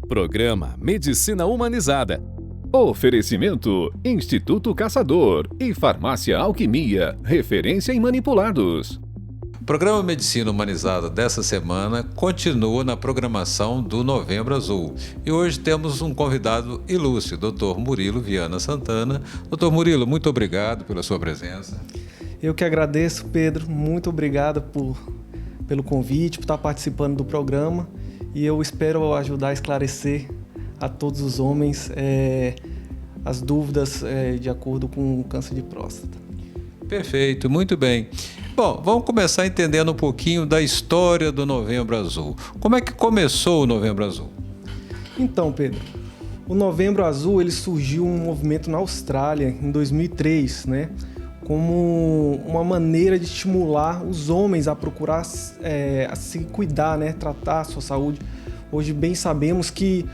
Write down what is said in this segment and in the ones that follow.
Programa Medicina Humanizada. Oferecimento Instituto Caçador e Farmácia Alquimia, referência em manipulados. O programa Medicina Humanizada dessa semana continua na programação do Novembro Azul. E hoje temos um convidado ilustre, Dr. Murilo Viana Santana. Dr. Murilo, muito obrigado pela sua presença. Eu que agradeço, Pedro. Muito obrigado pelo convite, por estar participando do programa. E eu espero ajudar a esclarecer a todos os homens as dúvidas de acordo com o câncer de próstata. Perfeito, muito bem. Bom, vamos começar entendendo um pouquinho da história do Novembro Azul. Como é que começou o Novembro Azul? Então, Pedro, o Novembro Azul ele surgiu um movimento na Austrália em 2003, né? Como uma maneira de estimular os homens a procurar a se cuidar, né? Tratar a sua saúde. Hoje bem sabemos que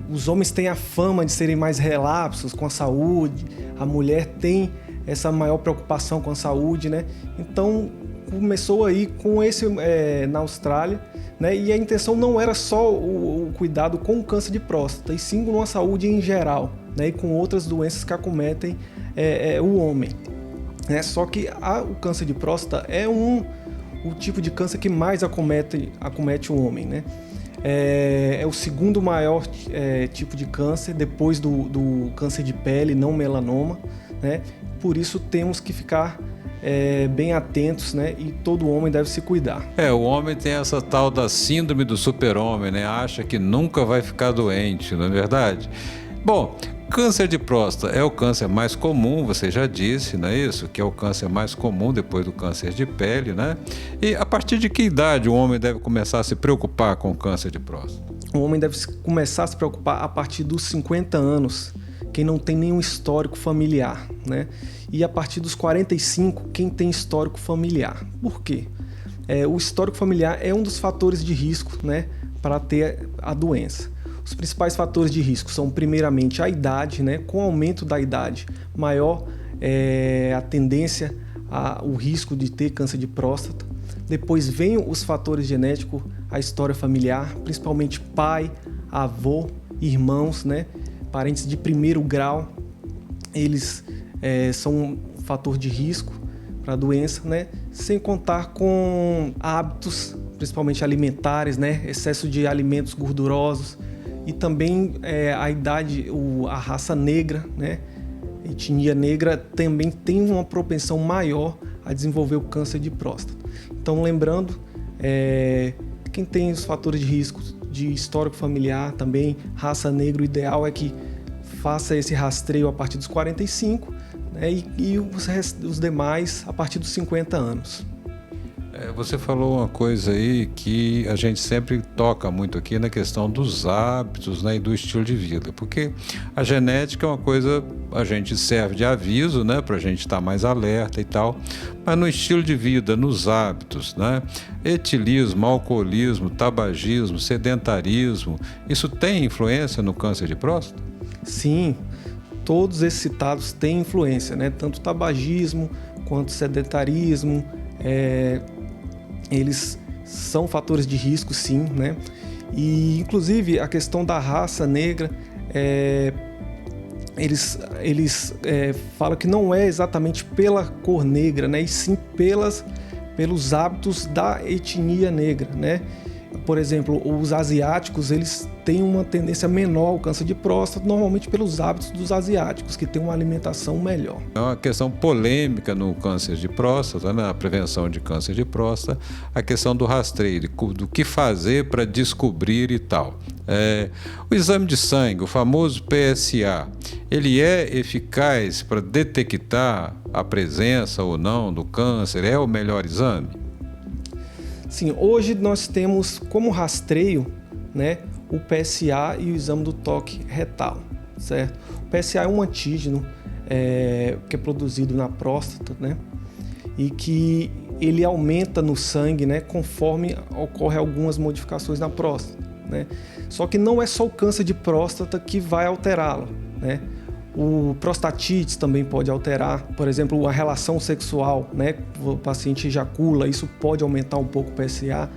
os homens têm a fama de serem mais relapsos com a saúde, a mulher tem essa maior preocupação com a saúde, né? Então começou aí com esse na Austrália, né? E a intenção não era só o cuidado com o câncer de próstata, e sim com a saúde em geral, né? E com outras doenças que acometem o homem, né? Só que o câncer de próstata é o tipo de câncer que mais acomete o homem, né? É o segundo maior tipo de câncer, depois do câncer de pele, não melanoma, né? Por isso temos que ficar bem atentos, né? E todo homem deve se cuidar. O homem tem essa tal da síndrome do super-homem, né? Acha que nunca vai ficar doente, não é verdade? Bom, câncer de próstata é o câncer mais comum, você já disse, não é isso? Que é o câncer mais comum depois do câncer de pele, né? E a partir de que idade o homem deve começar a se preocupar com o câncer de próstata? O homem deve começar a se preocupar a partir dos 50 anos, quem não tem nenhum histórico familiar, né? E a partir dos 45, quem tem histórico familiar. Por quê? O histórico familiar é um dos fatores de risco, né, para ter a doença. Os principais fatores de risco são, primeiramente, a idade, né? Com o aumento da idade, maior a tendência, o risco de ter câncer de próstata. Depois vem os fatores genéticos, a história familiar, principalmente pai, avô, irmãos, né? Parentes de primeiro grau, eles são um fator de risco para a doença, né? Sem contar com hábitos, principalmente alimentares, né? Excesso de alimentos gordurosos. E também a idade, a raça negra, né? A etnia negra também tem uma propensão maior a desenvolver o câncer de próstata. Então, lembrando, quem tem os fatores de risco de histórico familiar também, raça negra, o ideal é que faça esse rastreio a partir dos 45, né? E os demais a partir dos 50 anos. Você falou uma coisa aí que a gente sempre toca muito aqui na questão dos hábitos, né, e do estilo de vida, porque a genética é uma coisa, a gente serve de aviso, né, para a gente estar mais alerta e tal, mas no estilo de vida, nos hábitos, né, etilismo, alcoolismo, tabagismo, sedentarismo, isso tem influência no câncer de próstata? Sim, todos esses citados têm influência, né, tanto tabagismo quanto sedentarismo, eles são fatores de risco, sim, né? E, inclusive, a questão da raça negra, eles falam que não é exatamente pela cor negra, né? E sim pelos hábitos da etnia negra, né? Por exemplo, os asiáticos, eles têm uma tendência menor ao câncer de próstata, normalmente pelos hábitos dos asiáticos, que têm uma alimentação melhor. É uma questão polêmica no câncer de próstata, na prevenção de câncer de próstata, a questão do rastreio, do que fazer para descobrir e tal. O exame de sangue, o famoso PSA, ele é eficaz para detectar a presença ou não do câncer? É o melhor exame? Sim, hoje nós temos como rastreio, né, o PSA e o exame do toque retal, certo? O PSA é um antígeno que é produzido na próstata, né, e que ele aumenta no sangue, né, conforme ocorrem algumas modificações na próstata, né? Só que não é só o câncer de próstata que vai alterá-lo, né? O prostatite também pode alterar, por exemplo, a relação sexual, né? O paciente ejacula, isso pode aumentar um pouco o PSA.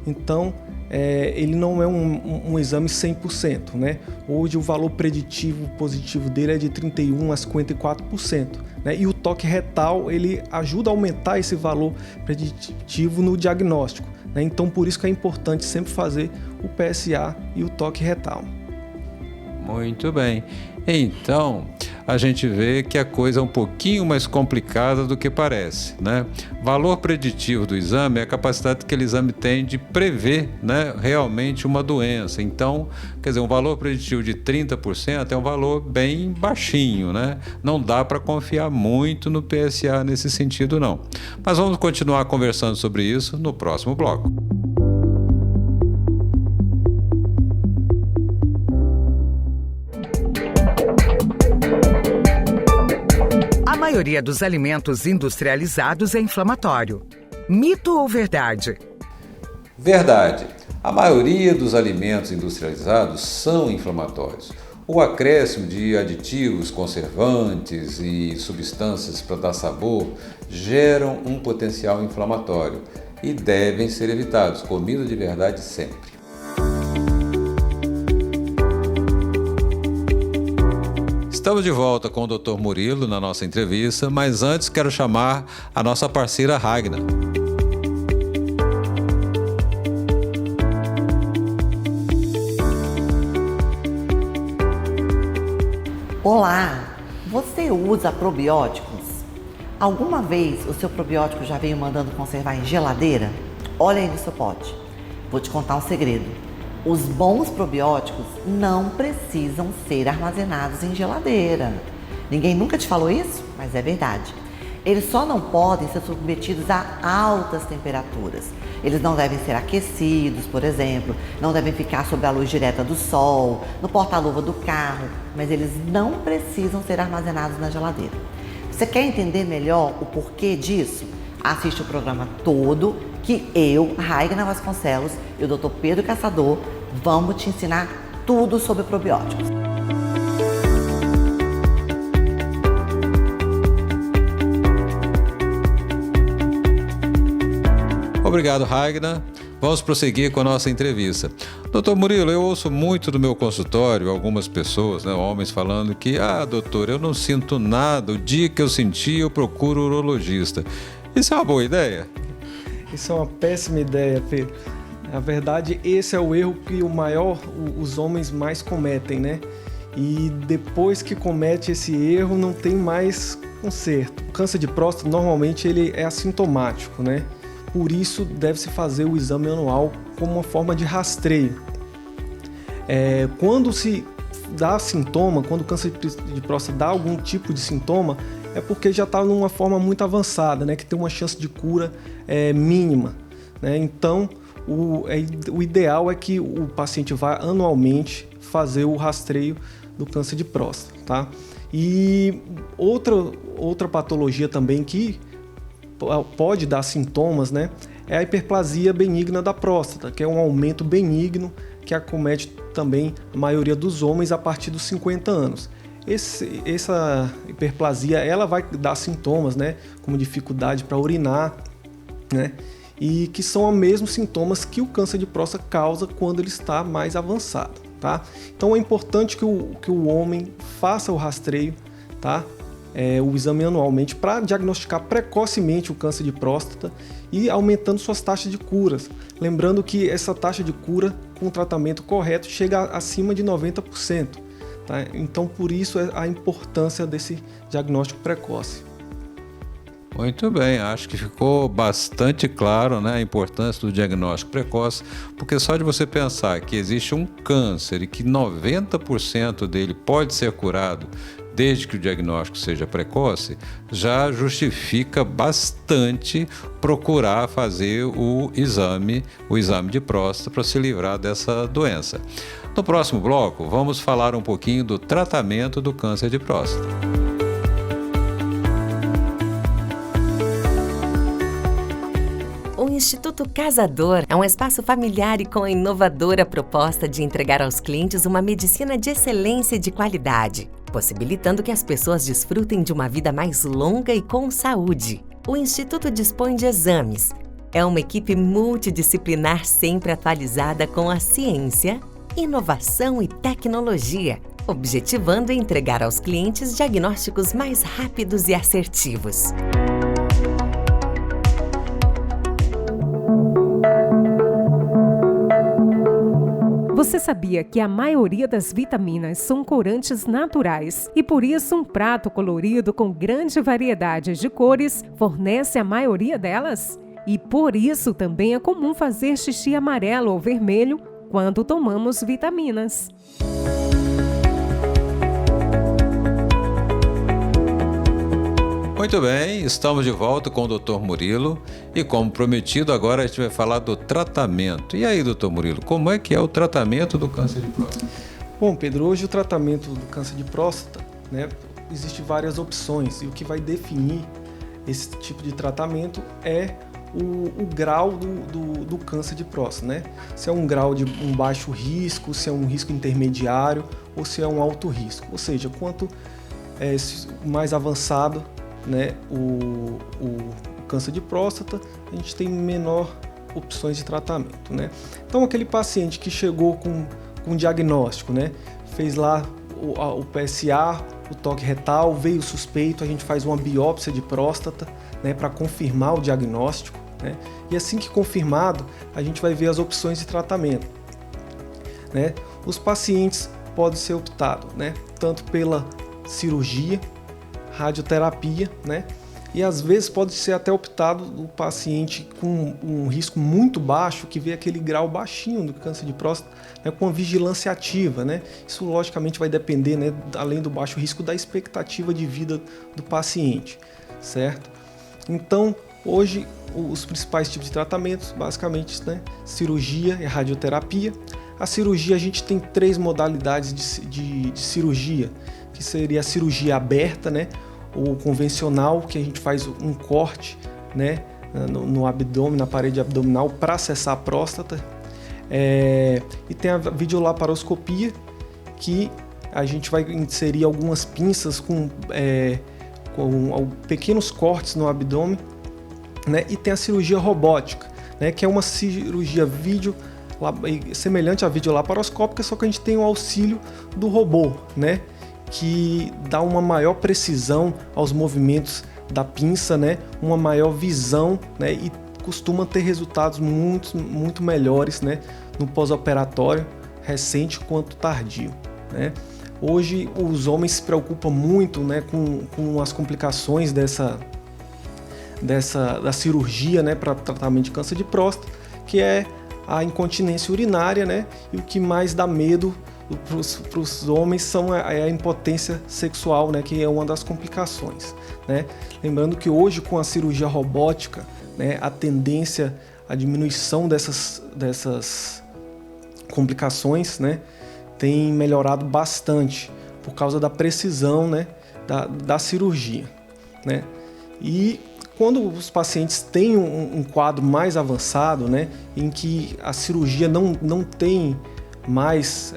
Então, ele não é um exame 100%, né? Hoje o valor preditivo positivo dele é de 31% a 54%, né? E o toque retal, ele ajuda a aumentar esse valor preditivo no diagnóstico, né? Então por isso que é importante sempre fazer o PSA e o toque retal. Muito bem. Então, a gente vê que a coisa é um pouquinho mais complicada do que parece, né? Valor preditivo do exame é a capacidade que aquele exame tem de prever, né, realmente uma doença. Então, quer dizer, um valor preditivo de 30% é um valor bem baixinho, né? Não dá para confiar muito no PSA nesse sentido, não. Mas vamos continuar conversando sobre isso no próximo bloco. A maioria dos alimentos industrializados é inflamatório. Mito ou verdade? Verdade. A maioria dos alimentos industrializados são inflamatórios. O acréscimo de aditivos, conservantes e substâncias para dar sabor geram um potencial inflamatório e devem ser evitados. Comida de verdade sempre. Estamos de volta com o Dr. Murilo na nossa entrevista, mas antes quero chamar a nossa parceira Ragna. Olá, você usa probióticos? Alguma vez o seu probiótico já veio mandando conservar em geladeira? Olha aí no seu pote. Vou te contar um segredo. Os bons probióticos não precisam ser armazenados em geladeira. Ninguém nunca te falou isso? Mas é verdade. Eles só não podem ser submetidos a altas temperaturas. Eles não devem ser aquecidos, por exemplo, não devem ficar sob a luz direta do sol, no porta-luva do carro, mas eles não precisam ser armazenados na geladeira. Você quer entender melhor o porquê disso? Assiste o programa todo que eu, Ragna Vasconcelos e o Dr. Pedro Caçador vamos te ensinar tudo sobre probióticos. Obrigado, Ragna. Vamos prosseguir com a nossa entrevista. Doutor Murilo, eu ouço muito do meu consultório algumas pessoas, né, homens, falando que, doutor, eu não sinto nada, o dia que eu senti eu procuro o urologista. Isso é uma boa ideia? Isso é uma péssima ideia, Pedro. Na verdade, esse é o erro que os homens mais cometem, né? E depois que comete esse erro, não tem mais conserto. O câncer de próstata, normalmente, ele é assintomático, né? Por isso, deve-se fazer o exame anual como uma forma de rastreio. Quando se dá sintoma, quando o câncer de próstata dá algum tipo de sintoma, é porque já está numa forma muito avançada, né? Que tem uma chance de cura mínima, né? Então, o ideal é que o paciente vá anualmente fazer o rastreio do câncer de próstata, tá? E outra patologia também que pode dar sintomas, né, é a hiperplasia benigna da próstata, que é um aumento benigno que acomete também a maioria dos homens a partir dos 50 anos. Essa hiperplasia, ela vai dar sintomas, né, como dificuldade para urinar, né, e que são os mesmos sintomas que o câncer de próstata causa quando ele está mais avançado, tá? Então é importante que o homem faça o rastreio, tá? O exame anualmente para diagnosticar precocemente o câncer de próstata e aumentando suas taxas de curas. Lembrando que essa taxa de cura com o tratamento correto chega acima de 90%. Tá? Então, por isso a importância desse diagnóstico precoce. Muito bem, acho que ficou bastante claro, né, a importância do diagnóstico precoce, porque só de você pensar que existe um câncer e que 90% dele pode ser curado desde que o diagnóstico seja precoce, já justifica bastante procurar fazer o exame de próstata para se livrar dessa doença. No próximo bloco, vamos falar um pouquinho do tratamento do câncer de próstata. O Instituto Caçador é um espaço familiar e com a inovadora proposta de entregar aos clientes uma medicina de excelência e de qualidade, possibilitando que as pessoas desfrutem de uma vida mais longa e com saúde. O Instituto dispõe de exames, É uma equipe multidisciplinar sempre atualizada com a ciência, inovação e tecnologia, objetivando entregar aos clientes diagnósticos mais rápidos e assertivos. Você sabia que a maioria das vitaminas são corantes naturais e por isso um prato colorido com grande variedade de cores fornece a maioria delas? E por isso também é comum fazer xixi amarelo ou vermelho quando tomamos vitaminas. Muito bem, estamos de volta com o Dr. Murilo e, como prometido, agora a gente vai falar do tratamento. E aí, Dr. Murilo, como é que é o tratamento do câncer de próstata? Bom, Pedro, hoje o tratamento do câncer de próstata, né, existem várias opções e o que vai definir esse tipo de tratamento é o grau do câncer de próstata, né? Se é um grau de um baixo risco, se é um risco intermediário ou se é um alto risco. Ou seja, quanto mais avançado, né, o câncer de próstata, a gente tem menor opções de tratamento, né? Então, aquele paciente que chegou com um diagnóstico, né, fez lá o PSA, o toque retal, veio suspeito, a gente faz uma biópsia de próstata, né, para confirmar o diagnóstico, né? E assim que confirmado, a gente vai ver as opções de tratamento, né? Os pacientes podem ser optados, né, tanto pela cirurgia, radioterapia, né? E às vezes pode ser até optado o paciente com um risco muito baixo, que vê aquele grau baixinho do câncer de próstata, né, com a vigilância ativa, né? Isso logicamente vai depender, né, além do baixo risco, da expectativa de vida do paciente, certo? Então, hoje, os principais tipos de tratamentos, basicamente, né, cirurgia e radioterapia. A cirurgia, a gente tem 3 modalidades de cirurgia, que seria a cirurgia aberta, né, ou convencional, que a gente faz um corte, né, no abdômen, na parede abdominal, para acessar a próstata. E tem a videolaparoscopia, que a gente vai inserir algumas pinças com pequenos cortes no abdômen, né? E tem a cirurgia robótica, né, que é uma cirurgia semelhante à videolaparoscópica, só que a gente tem o auxílio do robô, né, que dá uma maior precisão aos movimentos da pinça, né, uma maior visão, né, e costuma ter resultados muito melhores, né, no pós-operatório, recente quanto tardio, né. Hoje os homens se preocupam muito, né, com as complicações da cirurgia, né, para tratamento de câncer de próstata, que é a incontinência urinária, né, e o que mais dá medo para os homens é a impotência sexual, né, que é uma das complicações, né. Lembrando que hoje, com a cirurgia robótica, né, a tendência à diminuição dessas complicações, né, tem melhorado bastante por causa da precisão, né, da cirurgia, né. E quando os pacientes têm um quadro mais avançado, né, em que a cirurgia não tem mais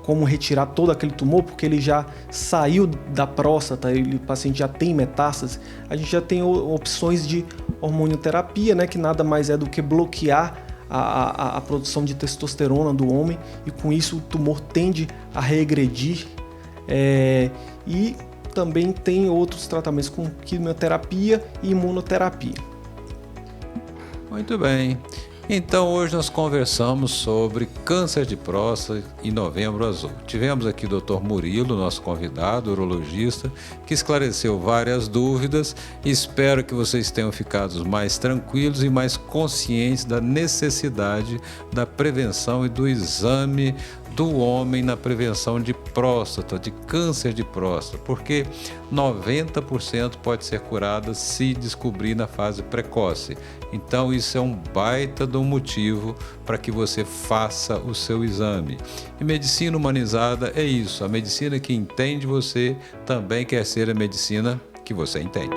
como retirar todo aquele tumor, porque ele já saiu da próstata, o paciente já tem metástase, a gente já tem opções de hormonioterapia, né, que nada mais é do que bloquear a produção de testosterona do homem, e com isso o tumor tende a regredir. E também tem outros tratamentos com quimioterapia e imunoterapia. Muito bem. Então, hoje nós conversamos sobre câncer de próstata e Novembro Azul. Tivemos aqui o Dr. Murilo, nosso convidado, urologista, que esclareceu várias dúvidas. Espero que vocês tenham ficado mais tranquilos e mais conscientes da necessidade da prevenção e do exame do homem na prevenção de próstata, de câncer de próstata, porque 90% pode ser curada se descobrir na fase precoce. Então isso é um baita de um motivo para que você faça o seu exame. E medicina humanizada é isso, a medicina que entende você também quer ser a medicina que você entende.